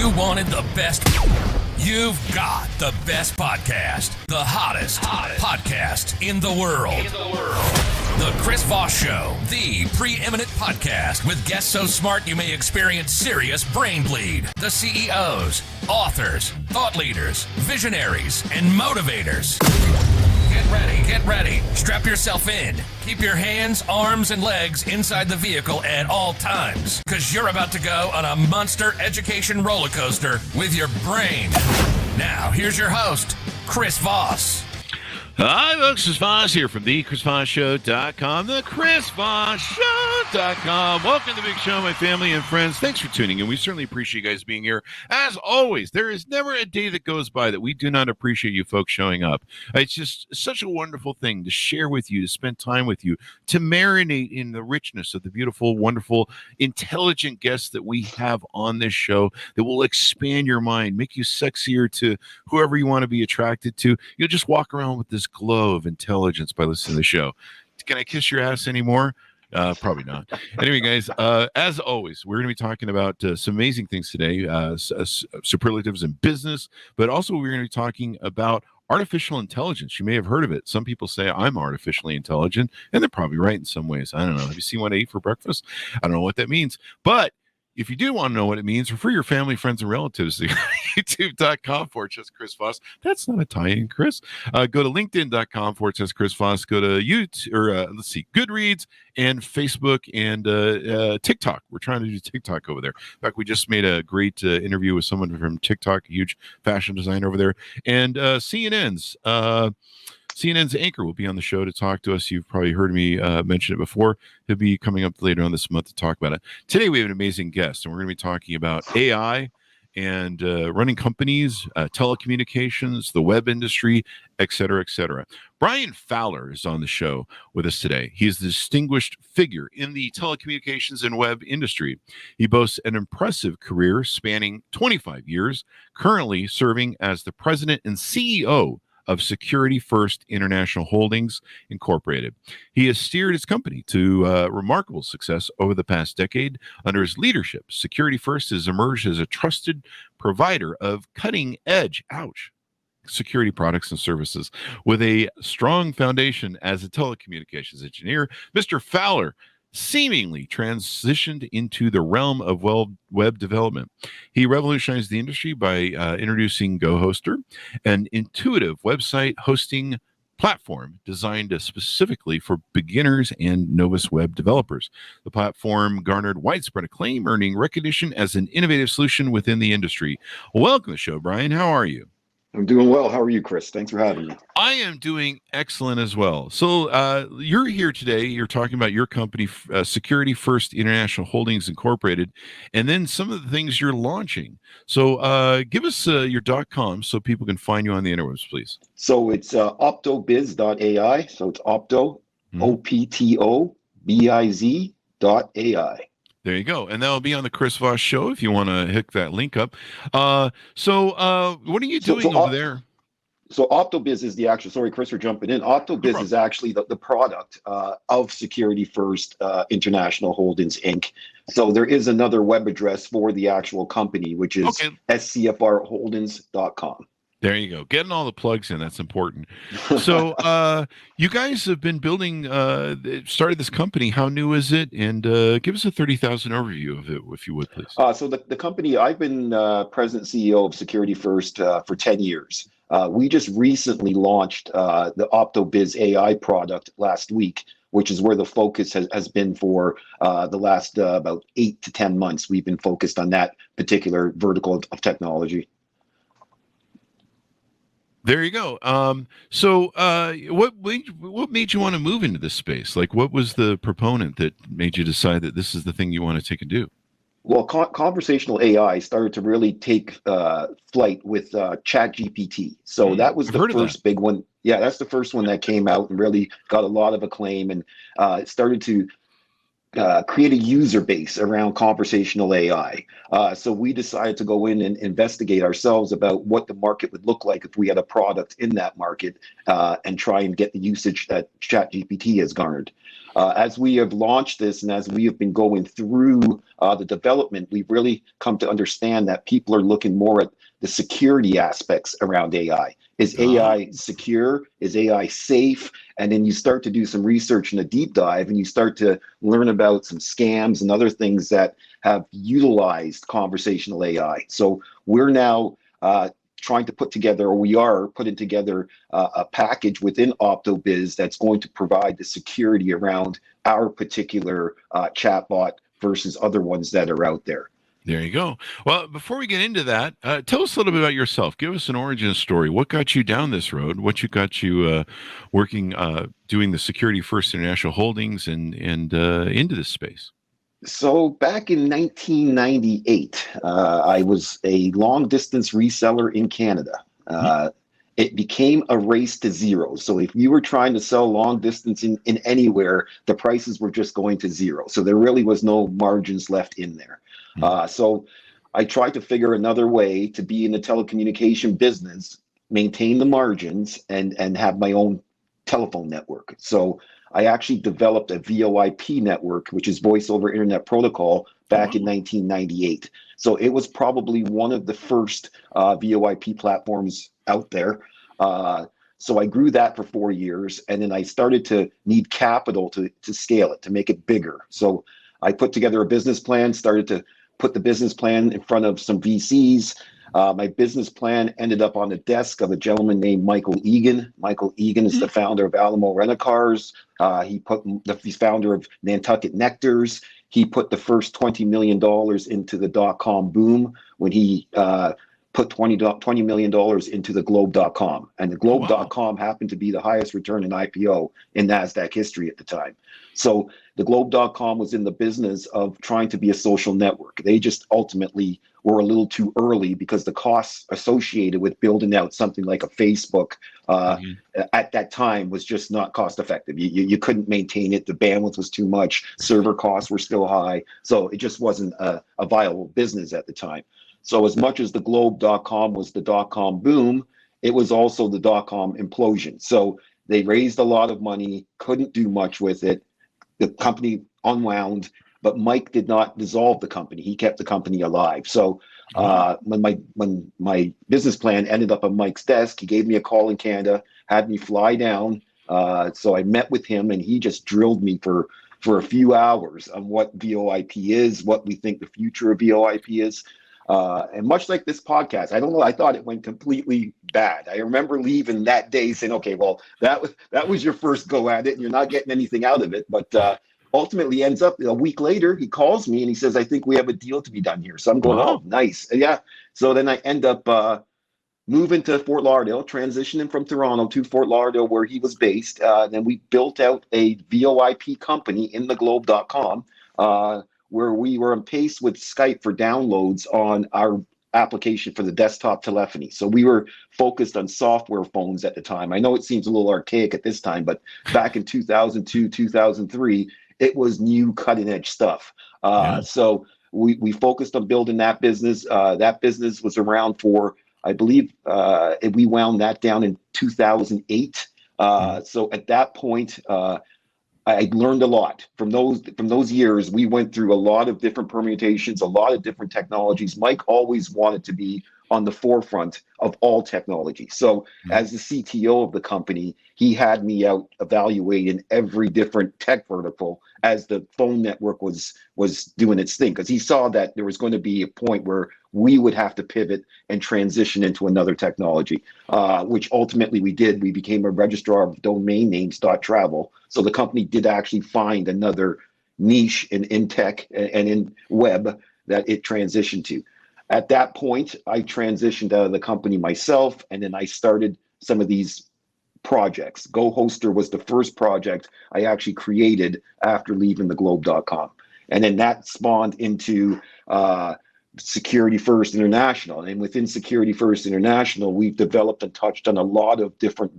You wanted the best. You've got the best podcast. The hottest podcast in the world. The Chris Voss Show, the preeminent podcast with guests so smart you may experience serious brain bleed. The CEOs, authors, thought leaders, visionaries, and motivators. Get ready. Strap yourself in. Keep your hands, arms, and legs inside the vehicle at all times, because you're about to go on a monster education roller coaster with your brain. Now, here's your host, Chris Voss. Hi, folks. Chris Voss here from the ChrisVossShow.com, the ChrisVossShow.com. Welcome to the big show, my family and friends. Thanks for tuning in. We certainly appreciate you guys being here. As always, there is never a day that goes by that we do not appreciate you folks showing up. It's just such a wonderful thing to share with you, to spend time with you, to marinate in the richness of the beautiful, wonderful, intelligent guests that we have on this show that will expand your mind, make you sexier to whoever you want to be attracted to. You'll just walk around with this glow of intelligence by listening to the show. Can I kiss your ass anymore? Probably not. Anyway, guys, as always, we're going to be talking about some amazing things today, superlatives in business, but also we're going to be talking about artificial intelligence. You may have heard of it. Some people say I'm artificially intelligent, and they're probably right in some ways. I don't know. Have you seen what I ate for breakfast? I don't know what that means, but if you do want to know what it means, refer your family, friends, and relatives to youtube.com/Chris Voss. That's not a tie-in, Chris. Go to linkedin.com/Chris Voss. Go to Goodreads and Facebook and TikTok. We're trying to do TikTok over there. In fact, we just made a great interview with someone from TikTok, a huge fashion designer over there. And CNN's anchor will be on the show to talk to us. You've probably heard me mention it before. He'll be coming up later on this month to talk about it. Today, we have an amazing guest, and we're going to be talking about AI and running companies, telecommunications, the web industry, et cetera, et cetera. Brian Fowler is on the show with us today. He's a distinguished figure in the telecommunications and web industry. He boasts an impressive career spanning 25 years, currently serving as the president and CEO of Security First International Holdings Incorporated. He has steered his company to remarkable success over the past decade. Under his leadership, Security First has emerged as a trusted provider of cutting-edge, security products and services. With a strong foundation as a telecommunications engineer, Mr. Fowler seemingly transitioned into the realm of web development. He revolutionized the industry by introducing GoHoster, an intuitive website hosting platform designed specifically for beginners and novice web developers. The platform garnered widespread acclaim, earning recognition as an innovative solution within the industry. Welcome to the show, Brian. How are you? I'm doing well. How are you, Chris? Thanks for having me. I am doing excellent as well. So you're here today. You're talking about your company, Security First International Holdings Incorporated, and then some of the things you're launching. So give us your .com so people can find you on the interwebs, please. So it's OptoBiz.ai. So it's Opto, OptoBiz.ai. There you go. And that'll be on the Chris Voss Show if you want to hook that link up. So what are you doing over there? So OptoBiz is the actual, sorry, Chris, for jumping in. OptoBiz is actually the product of Security First International Holdings, Inc. So there is another web address for the actual company, which is scfrholdings.com. There you go. Getting all the plugs in, that's important. So you guys have been building, started this company. How new is it? And give us a 30,000 overview of it, if you would, please. So the company, I've been president CEO of Security First for 10 years. We just recently launched the OptoBiz AI product last week, which is where the focus has been for the last about 8 to 10 months. We've been focused on that particular vertical of technology. There you go. So what made you want to move into this space? Like, what was the proponent that made you decide that this is the thing you want to take and do? Well, conversational AI started to really take flight with ChatGPT. So that was the first big one. Yeah, that's the first one that came out and really got a lot of acclaim, and it started to create a user base around conversational AI. So we decided to go in and investigate ourselves about what the market would look like if we had a product in that market and try and get the usage that ChatGPT has garnered. As we have launched this and as we have been going through the development, we've really come to understand that people are looking more at the security aspects around AI. Is AI secure? Is AI safe? And then you start to do some research and a deep dive, and you start to learn about some scams and other things that have utilized conversational AI. So we're now trying to put together, or we are putting together a package within OptoBiz that's going to provide the security around our particular chatbot versus other ones that are out there. There you go. Well, before we get into that, tell us a little bit about yourself. Give us an origin story. What got you down this road? What got you working, doing the Security First International Holdings and into this space? So back in 1998, I was a long distance reseller in Canada. It became a race to zero. So if you were trying to sell long distance in anywhere, the prices were just going to zero. So there really was no margins left in there. So I tried to figure another way to be in the telecommunication business, maintain the margins, and have my own telephone network. So I actually developed a VoIP network, which is Voice over Internet Protocol, back in 1998. So it was probably one of the first VoIP platforms out there. So I grew that for 4 years, and then I started to need capital to scale it, to make it bigger. So I put together a business plan, started to put the business plan in front of some VCs. My business plan ended up on the desk of a gentleman named Michael Egan. Michael Egan is the founder of Alamo Rent-A-Cars. He's founder of Nantucket Nectars. He put the first $20 million into the dot-com boom when he put $20 million into the globe.com. And the globe.com happened to be the highest return in IPO in NASDAQ history at the time. So the globe.com was in the business of trying to be a social network. They just ultimately were a little too early because the costs associated with building out something like a Facebook at that time was just not cost effective. You couldn't maintain it. The bandwidth was too much. Server costs were still high. So it just wasn't a viable business at the time. So as much as the globe.com was the dot-com boom, it was also the dot-com implosion. So they raised a lot of money, couldn't do much with it. The company unwound, but Mike did not dissolve the company. He kept the company alive. So when my business plan ended up on Mike's desk, he gave me a call in Canada, had me fly down. So I met with him, and he just drilled me for a few hours on what VoIP is, what we think the future of VoIP is. And much like this podcast, I don't know, I thought it went completely bad. I remember leaving that day saying, okay, well, that was your first go at it and you're not getting anything out of it. But ultimately ends up a week later, he calls me and he says, I think we have a deal to be done here. So I'm going, oh, nice. Yeah. So then I end up moving to Fort Lauderdale, transitioning from Toronto to Fort Lauderdale where he was based. Then we built out a VoIP company in the globe.com, where we were on pace with Skype for downloads on our application for the desktop telephony. So we were focused on software phones at the time. I know it seems a little archaic at this time, but back in 2002, 2003, it was new cutting edge stuff. So we focused on building that business. That business was around for, I believe, we wound that down in 2008. So at that point, I learned a lot from those years. We went through a lot of different permutations, a lot of different technologies. Mike always wanted to be on the forefront of all technology. So as the CTO of the company, he had me out evaluating every different tech vertical as the phone network was doing its thing, because he saw that there was going to be a point where we would have to pivot and transition into another technology, which ultimately we did. We became a registrar of domain names.travel. So the company did actually find another niche in tech and in web that it transitioned to. At that point, I transitioned out of the company myself, and then I started some of these projects. GoHoster was the first project I actually created after leaving the globe.com. And then that spawned into Security First International. And within Security First International, we've developed and touched on a lot of different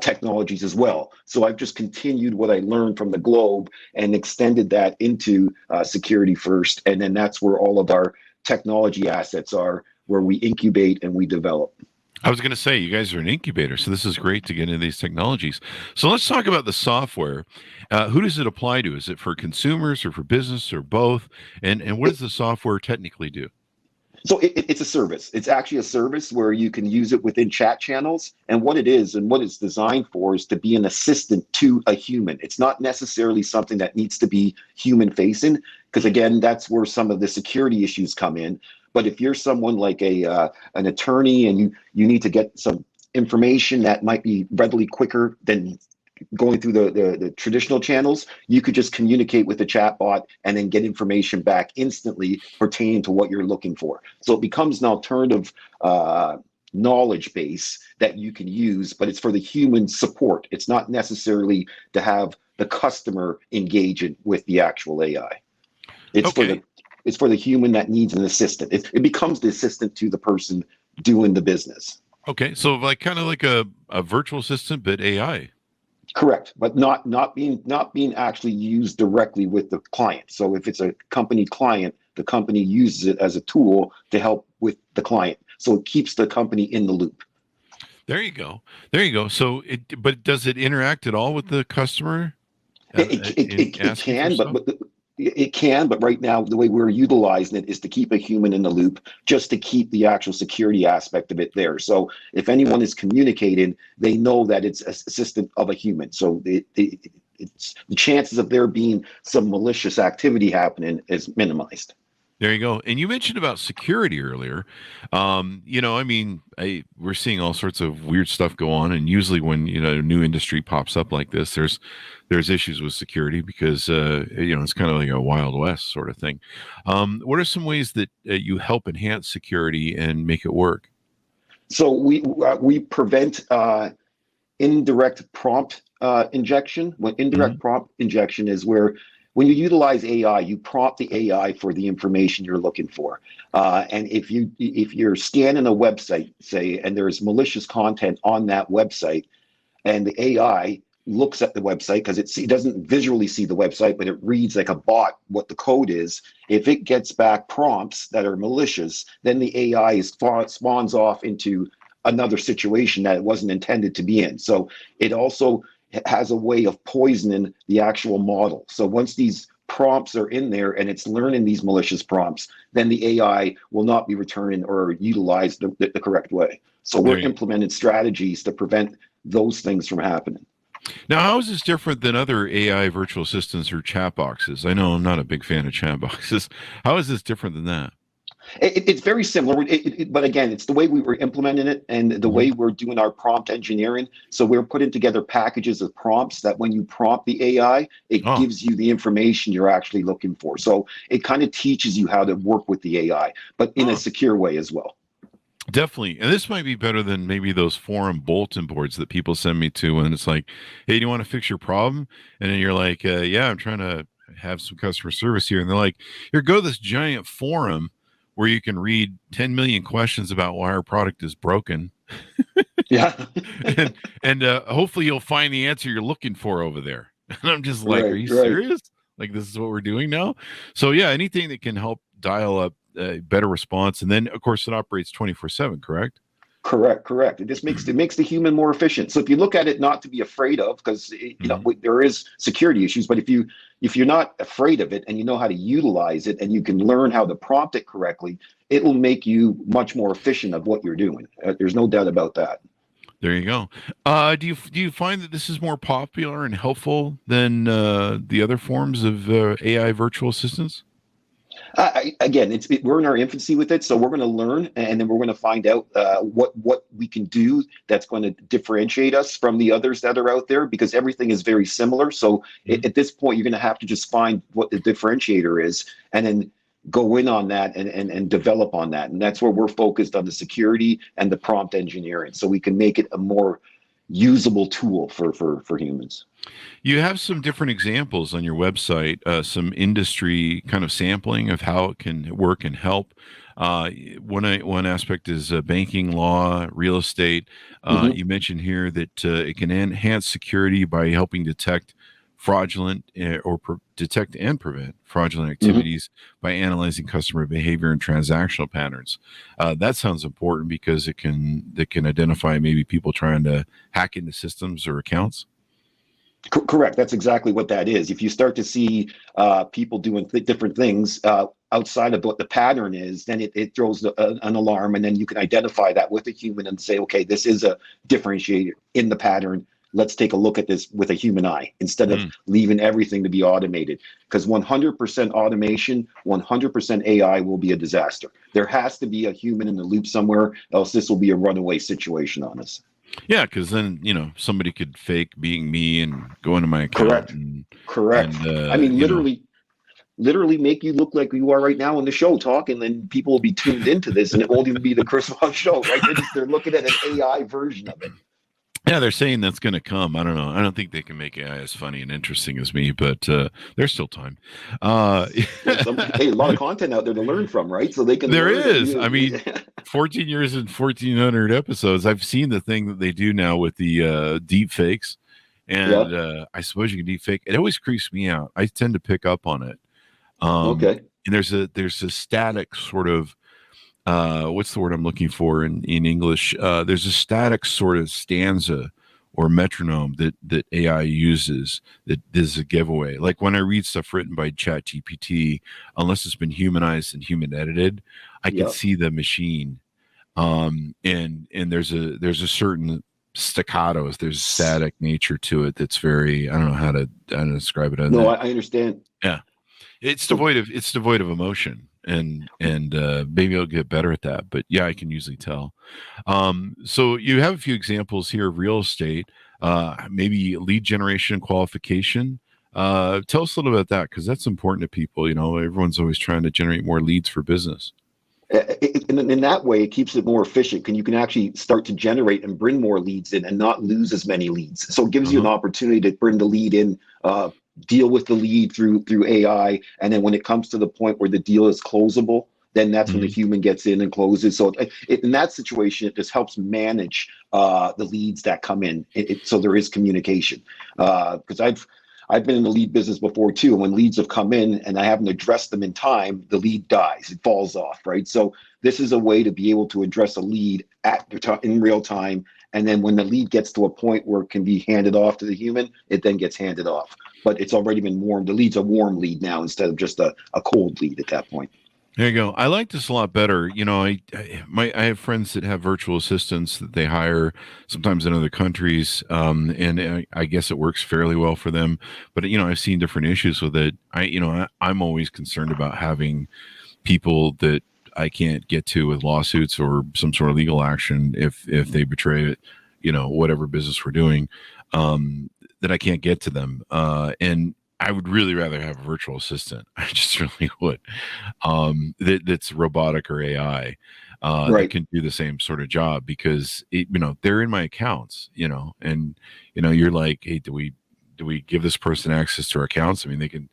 technologies as well. So I've just continued what I learned from the Globe and extended that into Security First. And then that's where all of our technology assets are, where we incubate and we develop. I was going to say, you guys are an incubator, so this is great to get into these technologies. So let's talk about the software. Who does it apply to? Is it for consumers or for business or both? And what does the software technically do? So it's a service. It's actually a service where you can use it within chat channels. And what it is and what it's designed for is to be an assistant to a human. It's not necessarily something that needs to be human facing, because again, that's where some of the security issues come in. But if you're someone like an attorney and you need to get some information that might be readily quicker than going through the traditional channels, you could just communicate with the chatbot and then get information back instantly pertaining to what you're looking for. So it becomes an alternative knowledge base that you can use, but it's for the human support. It's not necessarily to have the customer engage it with the actual AI. It's for the human that needs an assistant. It becomes the assistant to the person doing the business. Okay, so like kind of like a virtual assistant, but AI. Correct, but not being actually used directly with the client. So if it's a company client, the company uses it as a tool to help with the client. So it keeps the company in the loop. There you go. So but does it interact at all with the customer? It can, but right now the way we're utilizing it is to keep a human in the loop, just to keep the actual security aspect of it there. So if anyone is communicating, they know that it's an assistant of a human. So it's the chances of there being some malicious activity happening is minimized. There you go. And you mentioned about security earlier. We're seeing all sorts of weird stuff go on, and usually when a new industry pops up like this, there's issues with security because it's kind of like a Wild West sort of thing. What are some ways that you help enhance security and make it work? So we prevent indirect prompt injection. When indirect prompt injection is where when you utilize AI, you prompt the AI for the information you're looking for. And if you're scanning a website, say, and there's malicious content on that website, and the AI looks at the website because it doesn't visually see the website, but it reads like a bot what the code is. If it gets back prompts that are malicious, then the AI spawns off into another situation that it wasn't intended to be in. So it also has a way of poisoning the actual model. So once these prompts are in there and it's learning these malicious prompts, then the AI will not be returning or utilized the correct way. So we're implementing strategies to prevent those things from happening. Now, how is this different than other AI virtual assistants or chat boxes? I know I'm not a big fan of chat boxes. How is this different than that? It's very similar, but again, it's the way we were implementing it and the way we're doing our prompt engineering. So we're putting together packages of prompts that when you prompt the AI, it gives you the information you're actually looking for. So it kind of teaches you how to work with the AI, but in a secure way as well. Definitely. And this might be better than maybe those forum bulletin boards that people send me to when it's like, hey, do you want to fix your problem? And then you're like, yeah, I'm trying to have some customer service here. And they're like, here, go to this giant forum where you can read 10 million questions about why our product is broken. Yeah. and hopefully you'll find the answer you're looking for over there. And I'm just like, are you serious? Like, this is what we're doing now? So yeah, anything that can help dial up a better response. And then of course it operates 24/7, correct? Correct. It just makes the human more efficient. So if you look at it not to be afraid of, because there is security issues, but if you're not afraid of it and you know how to utilize it and you can learn how to prompt it correctly, it will make you much more efficient of what you're doing. There's no doubt about that. There you go. Do you find that this is more popular and helpful than the other forms of AI virtual assistants? Again, we're in our infancy with it, so we're going to learn, and then we're going to find out what we can do that's going to differentiate us from the others that are out there, because everything is very similar. So at this point, you're going to have to just find what the differentiator is, and then go in on that and develop on that. And that's where we're focused on the security and the prompt engineering, so we can make it a more usable tool for humans. You have some different examples on your website, some industry kind of sampling of how it can work and help. One aspect is banking, law, real estate. You mentioned here that it can enhance security by helping detect fraudulent detect and prevent fraudulent activities by analyzing customer behavior and transactional patterns. That sounds important because it can identify maybe people trying to hack into systems or accounts. Correct. That's exactly what that is. If you start to see people doing different things outside of what the pattern is, then it throws an alarm, and then you can identify that with a human and say, okay, this is a differentiator in the pattern. Let's take a look at this with a human eye instead of leaving everything to be automated. Because 100% automation, 100% AI will be a disaster. There has to be a human in the loop somewhere, else this will be a runaway situation on us. Yeah, because then somebody could fake being me and go into my account. Correct. I mean, literally make you look like you are right now on the show talking, and people will be tuned into this, and it won't even be the Chris Voss Show, right? They're looking at an AI version of it. Yeah, they're saying that's going to come. I don't know. I don't think they can make AI as funny and interesting as me, but there's still time. Hey, a lot of content out there to learn from, right? So they can. There is. I mean, 14 years and 1,400 episodes. I've seen the thing that they do now with the deep fakes, and I suppose you can deep fake. It always creeps me out. I tend to pick up on it. Okay. And there's a static sort of. What's the word I'm looking for in English? There's a static sort of stanza or metronome that AI uses that is a giveaway. Like when I read stuff written by ChatGPT, unless it's been humanized and human edited, I can see the machine. And there's a certain staccato, there's static nature to it that's very, I don't know how to describe it. No, I understand. Yeah. It's devoid of emotion. And maybe I'll get better at that, but yeah, I can usually tell. So you have a few examples here of real estate, maybe lead generation qualification. Tell us a little about that, because that's important to people. Everyone's always trying to generate more leads for business. In that way, it keeps it more efficient, and you can actually start to generate and bring more leads in and not lose as many leads. So it gives you an opportunity to bring the lead in, deal with the lead through AI, and then when it comes to the point where the deal is closable, then that's when the human gets in and closes. So in that situation, it just helps manage the leads that come in. So there is communication. Because I've been in the lead business before too. When leads have come in and I haven't addressed them in time, the lead dies. It falls off, right? So this is a way to be able to address a lead in real time. And then when the lead gets to a point where it can be handed off to the human, it then gets handed off. But it's already been warmed. The lead's a warm lead now instead of just a cold lead at that point. There you go. I like this a lot better. I have friends that have virtual assistants that they hire sometimes in other countries, and I guess it works fairly well for them. But I've seen different issues with it. I'm always concerned about having people that I can't get to with lawsuits or some sort of legal action if they betray it, whatever business we're doing, that I can't get to them. And I would really rather have a virtual assistant. I just really would. That's robotic or AI that can do the same sort of job, because they're in my accounts, and you're like, hey, do we give this person access to our accounts? I mean, they can,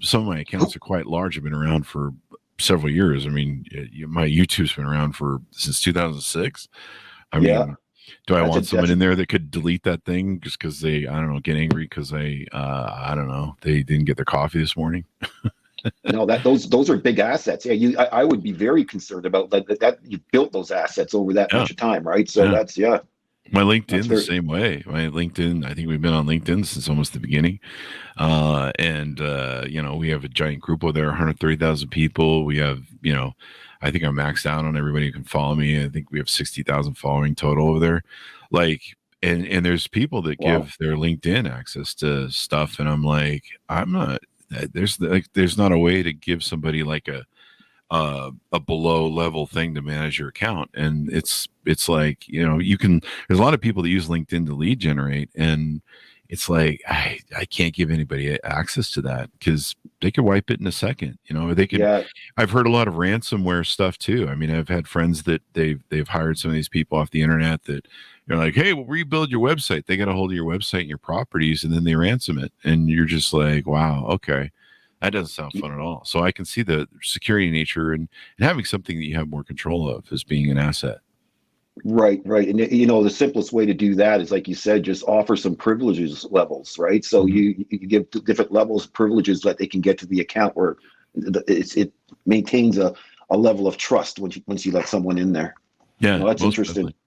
some of my accounts are quite large. I've been around for several years. I mean, my YouTube's been around since 2006. I mean, do I want someone in there that could delete that thing just because they, I don't know, get angry because they, I don't know, they didn't get their coffee this morning? No, those are big assets. Yeah, I would be very concerned about that. You built those assets over that much of time, right? So that's My LinkedIn the same way. My LinkedIn, I think we've been on LinkedIn since almost the beginning. We have a giant group over there, 130,000 people. We have, I think I'm maxed out on everybody who can follow me. I think we have 60,000 following total over there. And there's people that give their LinkedIn access to stuff. And I'm like, there's not a way to give somebody like a below level thing to manage your account. And it's like, there's a lot of people that use LinkedIn to lead generate. And it's like, I can't give anybody access to that because they could wipe it in a second, or they could, I've heard a lot of ransomware stuff too. I mean, I've had friends that they've hired some of these people off the internet that you're like, hey, we'll rebuild your website. They got a hold of your website and your properties, and then they ransom it. And you're just like, wow, okay. That doesn't sound fun at all. So I can see the security nature and having something that you have more control of as being an asset. Right, right. And you know, the simplest way to do that is, like you said, just offer some privileges levels, right? So you give different levels of privileges that they can get to the account where it maintains a level of trust once you let someone in there. Yeah, Well, that's interesting. Definitely.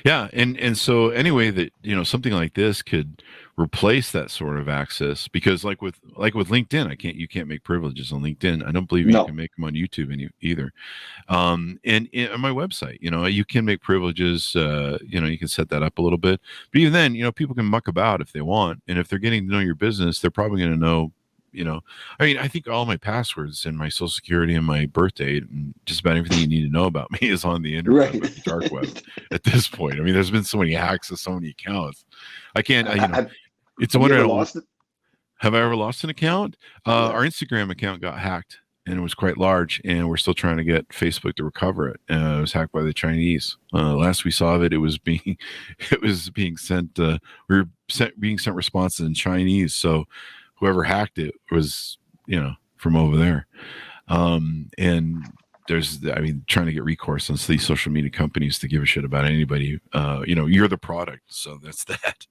Yeah, and so anyway, that something like this could replace that sort of access, because like with LinkedIn, you can't make privileges on LinkedIn. I don't believe you No. can make them on YouTube either. And on my website, you can make privileges. You can set that up a little bit, but even then, people can muck about if they want, and if they're getting to know your business, they're probably going to know. I think all my passwords and my social security and my birth date and just about everything you need to know about me is on the internet, Right. the dark web at this point. I mean, there's been so many hacks of so many accounts. I can't, it's a wonder. Have I ever lost an account? Our Instagram account got hacked, and it was quite large, and we're still trying to get Facebook to recover it. It was hacked by the Chinese. Last we saw of it, it was being sent. Being sent responses in Chinese. So whoever hacked it was, from over there. And trying to get recourse on these social media companies to give a shit about anybody. You're the product, so that's that.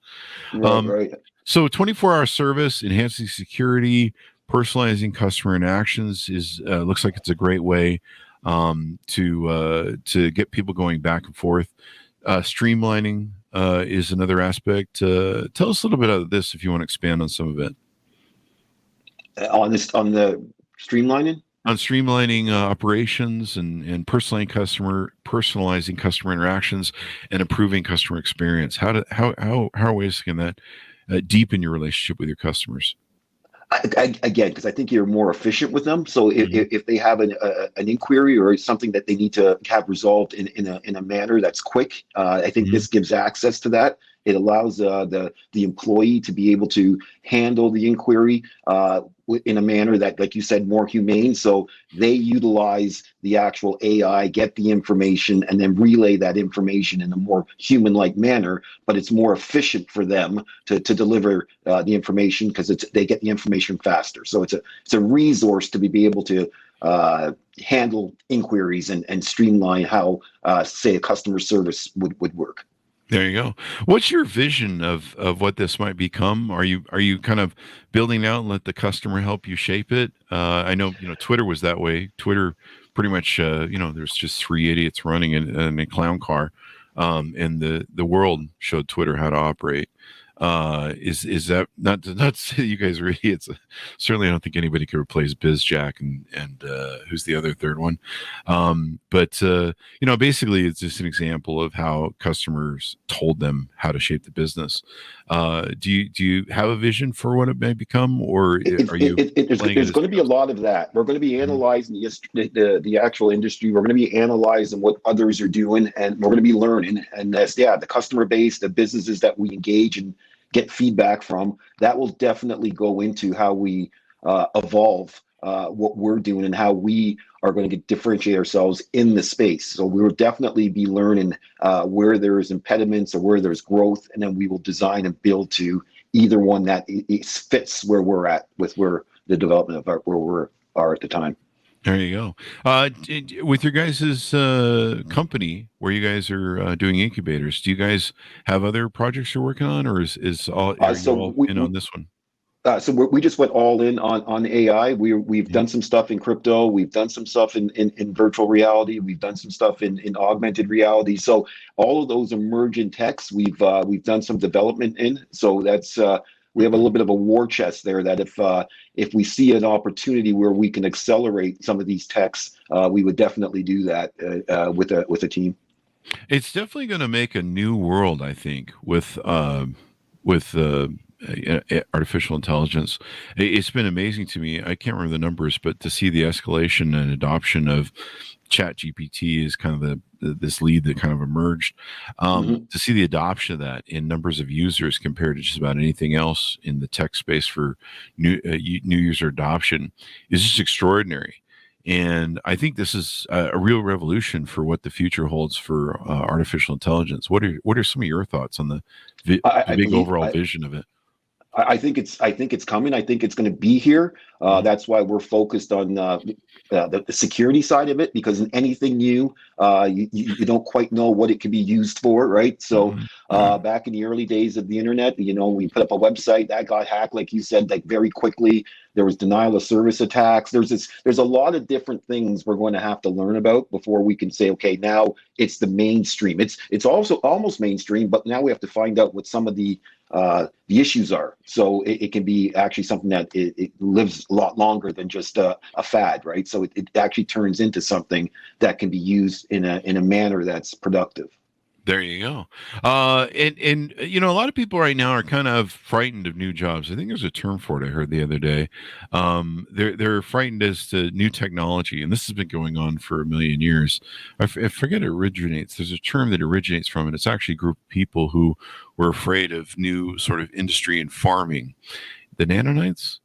Right. So 24-hour service, enhancing security, personalizing customer interactions looks like it's a great way to get people going back and forth. Streamlining is another aspect. Tell us a little bit about this if you want to expand on some of it. On the streamlining? On streamlining operations and personalizing customer interactions and improving customer experience. How are ways can that deepen your relationship with your customers? Again, because I think you're more efficient with them. So if they have an inquiry or something that they need to have resolved in a manner that's quick, I think this gives access to that. It allows the employee to be able to handle the inquiry in a manner that, like you said, more humane. So they utilize the actual AI, get the information, and then relay that information in a more human-like manner. But it's more efficient for them to deliver the information because they get the information faster. So it's a resource to be able to handle inquiries and streamline how, say, a customer service would work. There you go. What's your vision of what this might become? Are you kind of building out and let the customer help you shape it? I know, Twitter was that way. Twitter pretty much, there's just three idiots running in a clown car, and the world showed Twitter how to operate. Is that not to say you guys are idiots? Certainly, I don't think anybody could replace BizJack and who's the other third one. But basically, it's just an example of how customers told them how to shape the business. Do you have a vision for what it may become, or are you? There's going to be a lot of that. We're going to be analyzing the actual industry. We're going to be analyzing what others are doing, and we're going to be learning. And that's the customer base, the businesses that we engage and get feedback from. That will definitely go into how we evolve what we're doing and how we are going to differentiate ourselves in the space. So we will definitely be learning where there's impediments or where there's growth, and then we will design and build to either one that fits where we're at with where the development of where we are at the time. There you go. With your guys' company, where you guys are doing incubators, do you guys have other projects you're working on, or are you all in on this one? So we just went all in on AI. We've done some stuff in crypto. We've done some stuff in virtual reality. We've done some stuff in augmented reality. So all of those emergent techs, we've done some development in. So that's we have a little bit of a war chest there. That if we see an opportunity where we can accelerate some of these techs, we would definitely do that with a team. It's definitely going to make a new world, I think, with artificial intelligence. It's been amazing to me. I can't remember the numbers, but to see the escalation and adoption of ChatGPT is kind of this lead that kind of emerged. To see the adoption of that in numbers of users compared to just about anything else in the tech space for new user adoption is just extraordinary. And I think this is a real revolution for what the future holds for artificial intelligence. What are some of your thoughts on the big overall vision of it? I think it's coming. I think it's going to be here. That's why we're focused on the security side of it, because in anything new, you don't quite know what it can be used for, right? So back in the early days of the internet, we put up a website that got hacked, like you said, like very quickly. There was denial of service attacks. There's a lot of different things we're going to have to learn about before we can say, okay, now it's the mainstream. It's also almost mainstream, but now we have to find out what some of the issues are. So it can be actually something that it lives a lot longer than just a fad, right? So it actually turns into something that can be used in a manner that's productive. There you go. And a lot of people right now are kind of frightened of new jobs. I think there's a term for it I heard the other day. They're frightened as to new technology, and this has been going on for a million years. I forget it originates. There's a term that originates from it. It's actually a group of people who were afraid of new sort of industry and farming, the nanonites.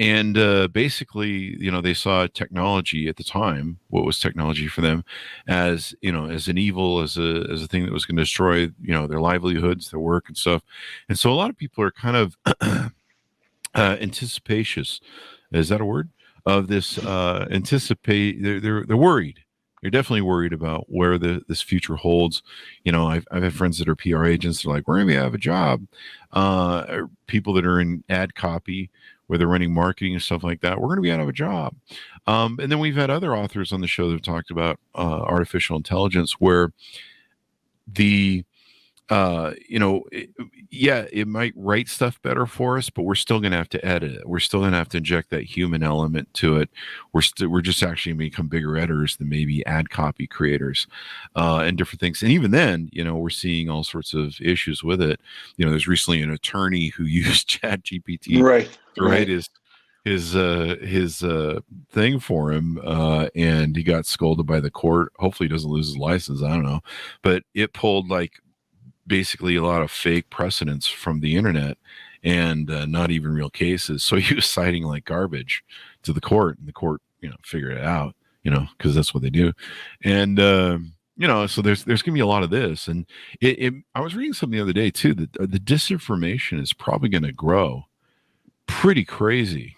And basically, they saw technology at the time, what was technology for them, as as an evil, as a thing that was going to destroy, their livelihoods, their work and stuff. And so a lot of people are kind of anticipatious. Is that a word? Of this anticipate? They're worried. They're definitely worried about where this future holds. I've had friends that are PR agents. They're like, we're going to have a job. People that are in ad copy, where they're running marketing and stuff like that, we're going to be out of a job. And then we've had other authors on the show that have talked about artificial intelligence, where it might write stuff better for us, but we're still going to have to edit it. We're still going to have to inject that human element to it. We're just actually going to become bigger editors than maybe ad copy creators and different things. And even then, we're seeing all sorts of issues with it. There's recently an attorney who used Chat GPT to write his thing for him, and he got scolded by the court. Hopefully he doesn't lose his license. I don't know, but it pulled basically a lot of fake precedents from the internet and not even real cases. So he was citing like garbage to the court, and the court, figured it out, because that's what they do. And, so there's going to be a lot of this. And I was reading something the other day too, that the disinformation is probably going to grow pretty crazy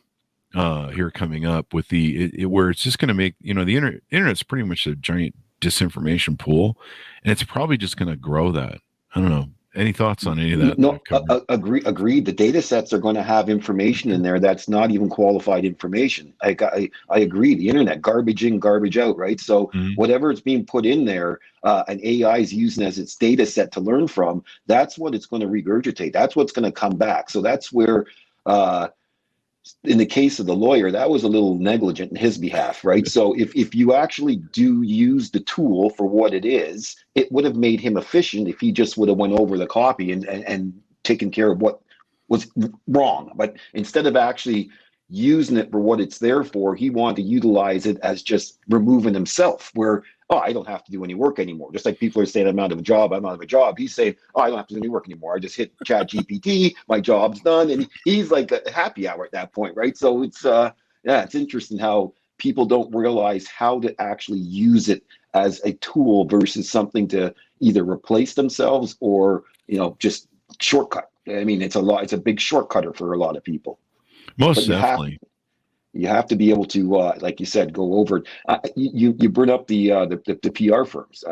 here coming up with where it's just going to make, the internet's pretty much a giant disinformation pool, and it's probably just going to grow that. I don't know. Any thoughts on any of that? No, agreed. The data sets are going to have information in there that's not even qualified information. I agree. The internet, garbage in, garbage out, right? So whatever is being put in there, an AI is using as its data set to learn from, that's what it's going to regurgitate. That's what's going to come back. So that's where, in the case of the lawyer, that was a little negligent in his behalf, right? So if you actually do use the tool for what it is, it would have made him efficient if he just would have went over the copy and taken care of what was wrong. But instead of actually using it for what it's there for, he wanted to utilize it as just removing himself, where, I don't have to do any work anymore. Just like people are saying, I'm out of a job. He's saying, I don't have to do any work anymore. I just hit Chat GPT, my job's done. And he's like a happy hour at that point, right? So it's interesting how people don't realize how to actually use it as a tool versus something to either replace themselves or, just shortcut. I mean, it's a big shortcutter for a lot of people. Most definitely. You have to be able to, like you said, go over it. You bring up the PR firms.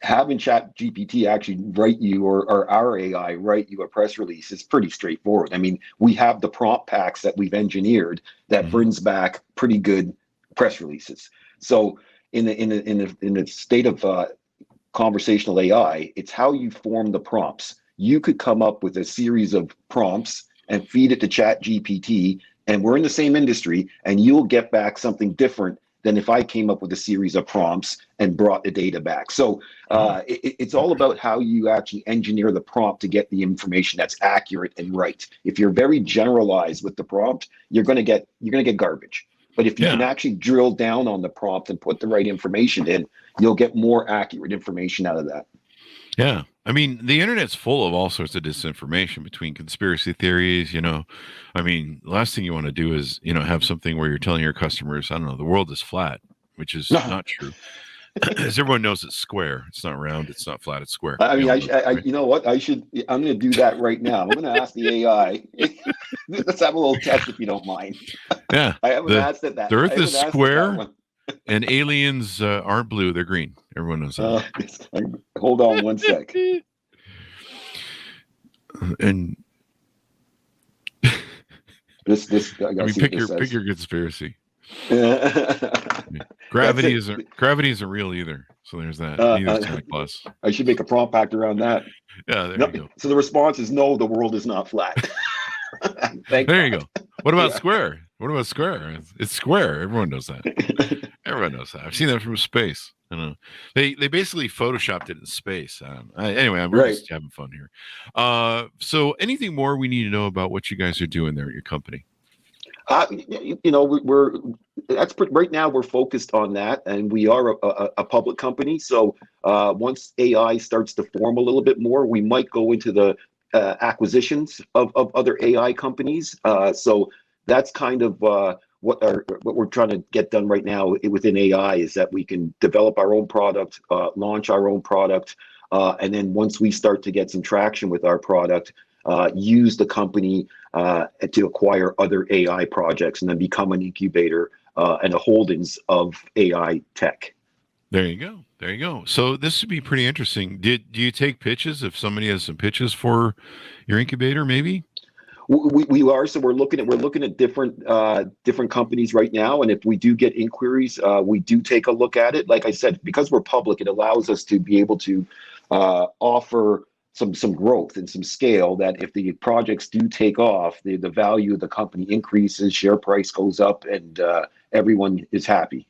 Having Chat GPT actually write you, or our AI write you a press release is pretty straightforward. I mean, we have the prompt packs that we've engineered that brings back pretty good press releases. So in the state of conversational AI, it's how you form the prompts. You could come up with a series of prompts and feed it to Chat GPT, and we're in the same industry, and you'll get back something different than if I came up with a series of prompts and brought the data back. So it's all about how you actually engineer the prompt to get the information that's accurate and right. If you're very generalized with the prompt, you're going to get garbage. But if you can actually drill down on the prompt and put the right information in, you'll get more accurate information out of that. Yeah. I mean, the internet's full of all sorts of disinformation between conspiracy theories, I mean, the last thing you want to do is, have something where you're telling your customers, I don't know, the world is flat, which is not true. As everyone knows, it's square. It's not round. It's not flat. It's square. I mean, you know what? I'm going to do that right now. I'm going to ask the AI. Let's have a little test if you don't mind. Yeah. I haven't asked it that. The Earth is square, and aliens aren't blue. They're green. Everyone knows that. Hold on one sec. And pick your conspiracy. Gravity isn't real either. So there's that. Neither Santa Claus. I should make a prompt packed around that. Yeah, there you go. So the response is no, the world is not flat. There you go. What about square? What about square? It's square. Everyone knows that. Everyone knows that. I've seen that from space. I know. They basically photoshopped it in space. Anyway, I'm just having fun here. So anything more we need to know about what you guys are doing there at your company? Right now we're focused on that, and we are a public company. So once AI starts to form a little bit more, we might go into the acquisitions of other AI companies. So that's kind of what we're trying to get done right now within AI, is that we can develop our own product, launch our own product, and then once we start to get some traction with our product, use the company to acquire other AI projects and then become an incubator and a holdings of AI tech. There you go. There you go. So this would be pretty interesting. Do you take pitches if somebody has some pitches for your incubator, maybe? We are. So we're looking at different companies right now, and if we do get inquiries, we do take a look at it. Like I said, because we're public, it allows us to be able to offer some growth and some scale, that if the projects do take off, the value of the company increases, share price goes up, and everyone is happy.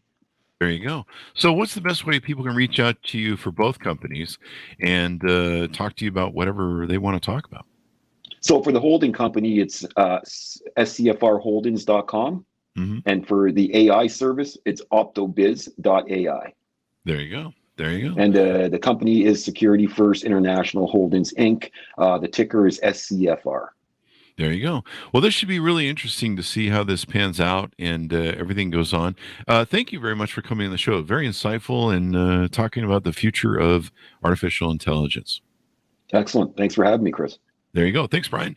There you go. So what's the best way people can reach out to you for both companies and talk to you about whatever they want to talk about? So for the holding company, it's scfrholdings.com. Mm-hmm. And for the AI service, it's OptoBiz.ai. There you go. There you go. And the company is Security First International Holdings, Inc. The ticker is SCFR. There you go. Well, this should be really interesting to see how this pans out and everything goes on. Thank you very much for coming on the show. Very insightful and talking about the future of artificial intelligence. Excellent. Thanks for having me, Chris. There you go. Thanks, Brian.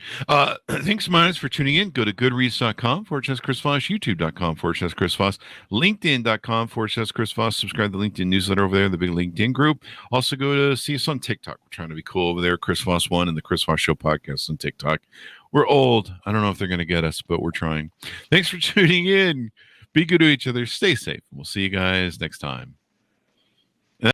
Thanks, Miles, for tuning in. Go to goodreads.com/Chris Voss, youtube.com/Chris Voss, linkedin.com/Chris Voss. Subscribe to the LinkedIn newsletter over there, the big LinkedIn group. Also go to see us on TikTok. We're trying to be cool over there. Chris Voss 1 and the Chris Voss Show Podcast on TikTok. We're old. I don't know if they're going to get us, but we're trying. Thanks for tuning in. Be good to each other. Stay safe. We'll see you guys next time.